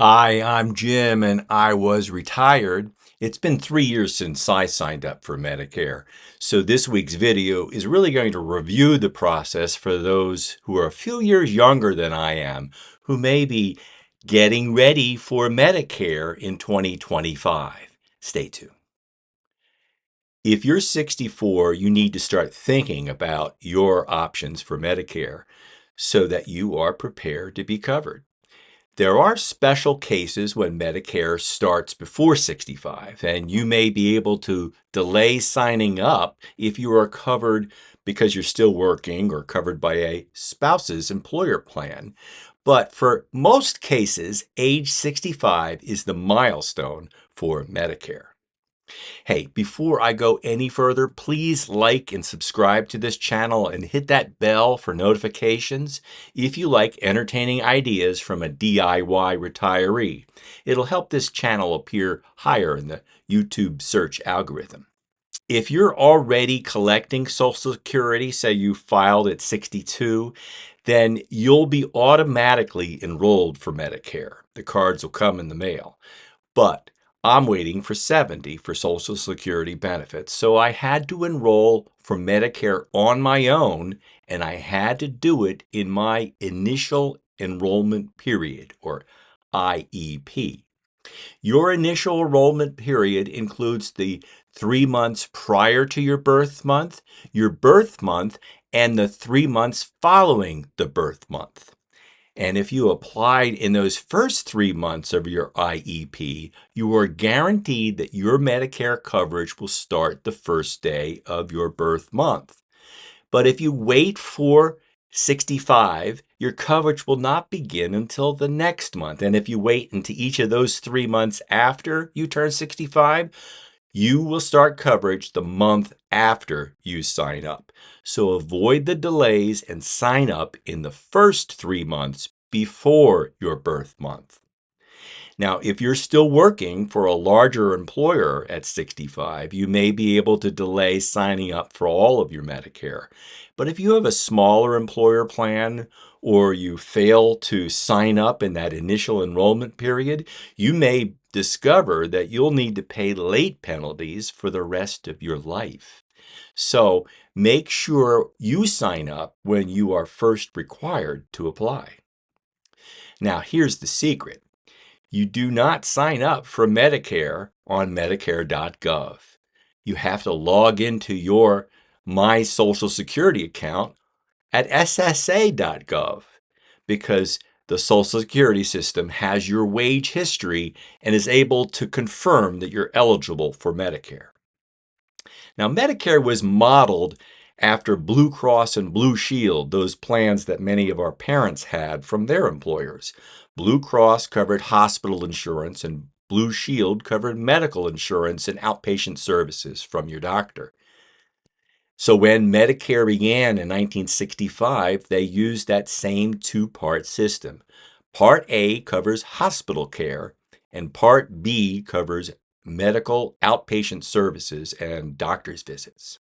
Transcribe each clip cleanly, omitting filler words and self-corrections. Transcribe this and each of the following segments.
Hi, I'm Jim, and I was retired. It's been 3 years since I signed up for Medicare. So this week's video is really going to review the process for those who are a few years younger than I am, who may be getting ready for Medicare in 2025. Stay tuned. If you're 64, you need to start thinking about your options for Medicare so that you are prepared to be covered. There are special cases when Medicare starts before 65, and you may be able to delay signing up if you are covered because you're still working or covered by a spouse's employer plan. But for most cases, age 65 is the milestone for Medicare. Hey, before I go any further, please like and subscribe to this channel and hit that bell for notifications if you like entertaining ideas from a DIY retiree. It'll help this channel appear higher in the YouTube search algorithm. If you're already collecting Social Security, say you filed at 62, then you'll be automatically enrolled for Medicare. The cards will come in the mail. But I'm waiting for 70 for Social Security benefits, so I had to enroll for Medicare on my own, and I had to do it in my initial enrollment period, or IEP. Your initial enrollment period includes the 3 months prior to your birth month, and the 3 months following the birth month. And if you applied in those first 3 months of your IEP, you are guaranteed that your Medicare coverage will start the first day of your birth month. But if you wait for 65, your coverage will not begin until the next month. And if you wait into each of those 3 months after you turn 65, you will start coverage the month after you sign up. So avoid the delays and sign up in the first 3 months before your birth month. Now, if you're still working for a larger employer at 65, you may be able to delay signing up for all of your Medicare. But if you have a smaller employer plan or you fail to sign up in that initial enrollment period, you may discover that you'll need to pay late penalties for the rest of your life. So make sure you sign up when you are first required to apply. Now, here's the secret. You do not sign up for Medicare on Medicare.gov. You have to log into your My Social Security account at SSA.gov because the Social Security system has your wage history and is able to confirm that you're eligible for Medicare. Now, Medicare was modeled after Blue Cross and Blue Shield, those plans that many of our parents had from their employers. Blue Cross covered hospital insurance, and Blue Shield covered medical insurance and outpatient services from your doctor. So when Medicare began in 1965, they used that same two-part system. Part A covers hospital care, and Part B covers medical outpatient services and doctor's visits.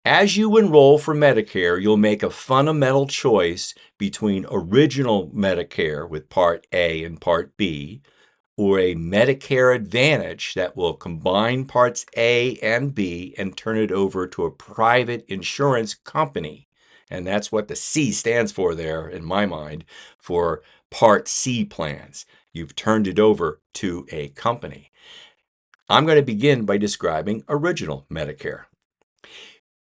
As you enroll for Medicare, you'll make a fundamental choice between original Medicare with Part A and Part B, or a Medicare Advantage that will combine Parts A and B and turn it over to a private insurance company. And that's what the C stands for there, in my mind, for Part C plans. You've turned it over to a company. I'm going to begin by describing original Medicare.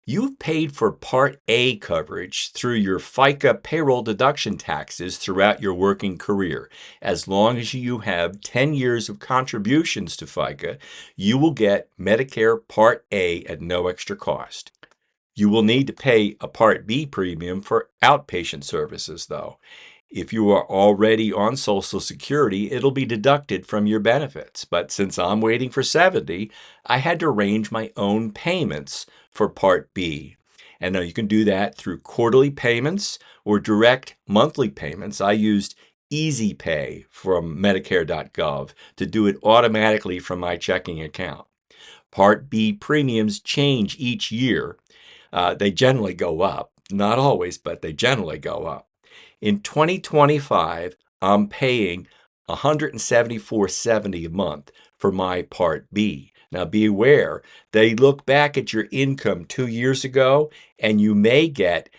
You've paid for Part A coverage through your FICA payroll deduction taxes throughout your working career. As long as you have 10 years of contributions to FICA, you will get Medicare Part A at no extra cost. You will need to pay a Part B premium for outpatient services, though. If you are already on Social Security, it'll be deducted from your benefits. But since I'm waiting for 70, I had to arrange my own payments for Part B. And now you can do that through quarterly payments or direct monthly payments. I used Easy Pay from Medicare.gov to do it automatically from my checking account. Part B premiums change each year. They generally go up. Not always, but they generally go up. In 2025, I'm paying $174.70 a month for my Part B. Now be aware, they look back at your income 2 years ago, and you may get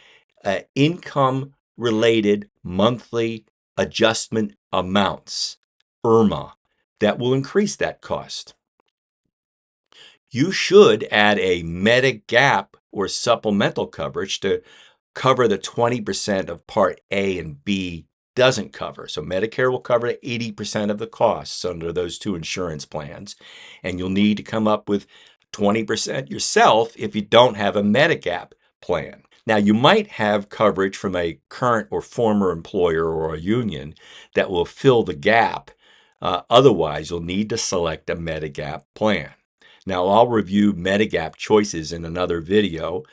income-related monthly adjustment amounts, IRMA, that will increase that cost. You should add a Medigap or supplemental coverage to cover the 20% of Part A and B doesn't cover. So Medicare will cover 80% of the costs under those two insurance plans, and you'll need to come up with 20% yourself if you don't have a Medigap plan. Now, you might have coverage from a current or former employer or a union that will fill the gap. Otherwise, you'll need to select a Medigap plan. Now, I'll review Medigap choices in another video,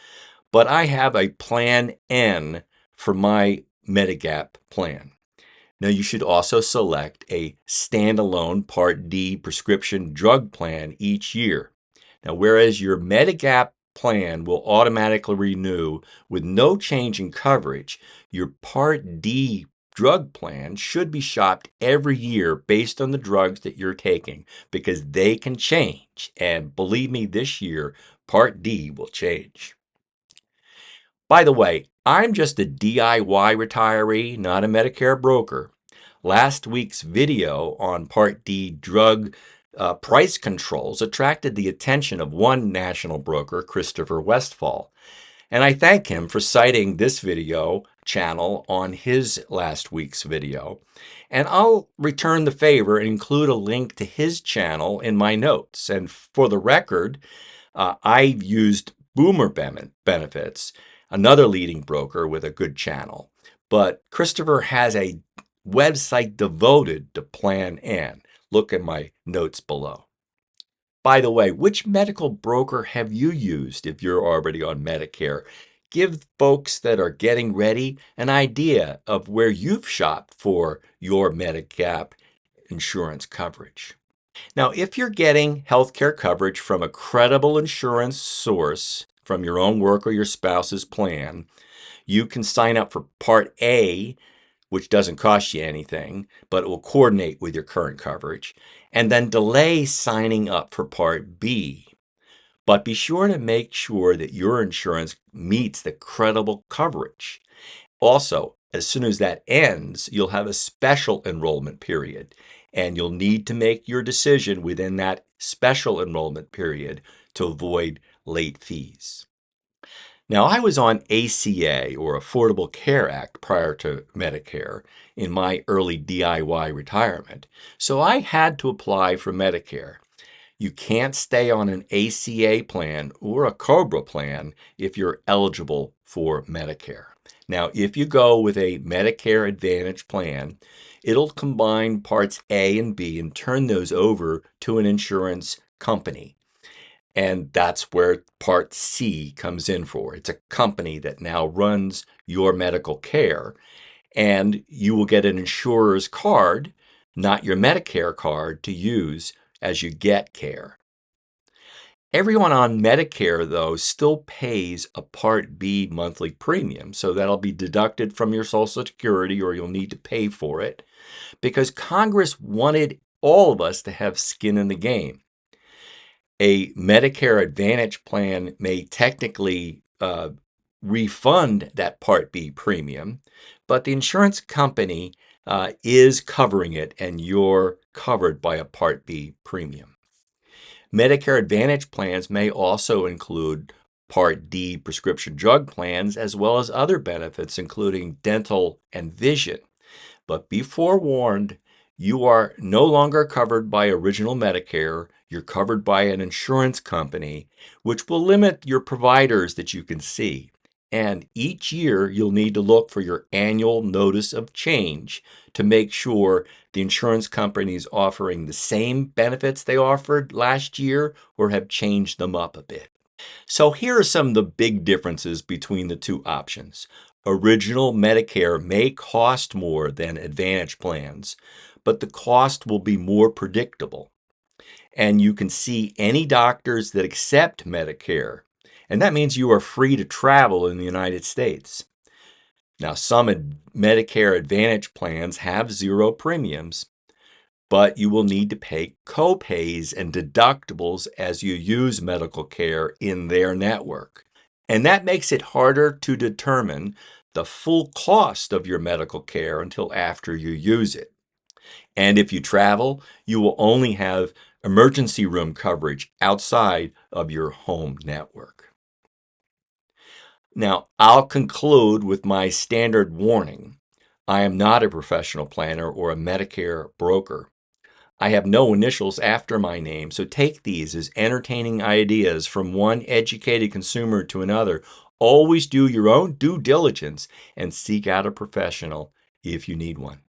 but I have a Plan N for my Medigap plan. Now, you should also select a standalone Part D prescription drug plan each year. Now, whereas your Medigap plan will automatically renew with no change in coverage, your Part D drug plan should be shopped every year based on the drugs that you're taking, because they can change. And believe me, this year, Part D will change. By the way, I'm just a DIY retiree, not a Medicare broker. Last week's video on Part D drug price controls attracted the attention of one national broker, Christopher Westfall. And I thank him for citing this video channel on his last week's video. And I'll return the favor and include a link to his channel in my notes. And for the record, I've used Boomer Benefits, another leading broker with a good channel. But Christopher has a website devoted to Plan N. Look at my notes below. By the way, which medical broker have you used if you're already on Medicare? Give folks that are getting ready an idea of where you've shopped for your Medigap insurance coverage. Now, if you're getting healthcare coverage from a credible insurance source, from your own work or your spouse's plan, you can sign up for Part A, which doesn't cost you anything, but it will coordinate with your current coverage, and then delay signing up for Part B. But be sure to make sure that your insurance meets the credible coverage. Also, as soon as that ends, you'll have a special enrollment period, and you'll need to make your decision within that special enrollment period to avoid late fees. Now, I was on ACA, or Affordable Care Act, prior to Medicare in my early DIY retirement, so I had to apply for Medicare. You can't stay on an ACA plan or a COBRA plan if you're eligible for Medicare. Now, if you go with a Medicare Advantage plan, it'll combine Parts A and B and turn those over to an insurance company. And that's where Part C comes in for. It's a company that now runs your medical care, and you will get an insurer's card, not your Medicare card, to use as you get care. Everyone on Medicare, though, still pays a Part B monthly premium, so that'll be deducted from your Social Security, or you'll need to pay for it, because Congress wanted all of us to have skin in the game. A Medicare Advantage plan may technically refund that Part B premium, but the insurance company is covering it, and you're covered by a Part B premium. Medicare Advantage plans may also include Part D prescription drug plans, as well as other benefits, including dental and vision. But be forewarned, you are no longer covered by Original Medicare. You're covered by an insurance company, which will limit your providers that you can see. And each year, you'll need to look for your annual notice of change to make sure the insurance company is offering the same benefits they offered last year or have changed them up a bit. So here are some of the big differences between the two options. Original Medicare may cost more than Advantage plans, but the cost will be more predictable. And you can see any doctors that accept Medicare, and that means you are free to travel in the United States. Now, some Medicare Advantage plans have zero premiums, but you will need to pay co-pays and deductibles as you use medical care in their network. And that makes it harder to determine the full cost of your medical care until after you use it. And if you travel, you will only have emergency room coverage outside of your home network. Now, I'll conclude with my standard warning. I am not a professional planner or a Medicare broker. I have no initials after my name, so take these as entertaining ideas from one educated consumer to another. Always do your own due diligence and seek out a professional if you need one.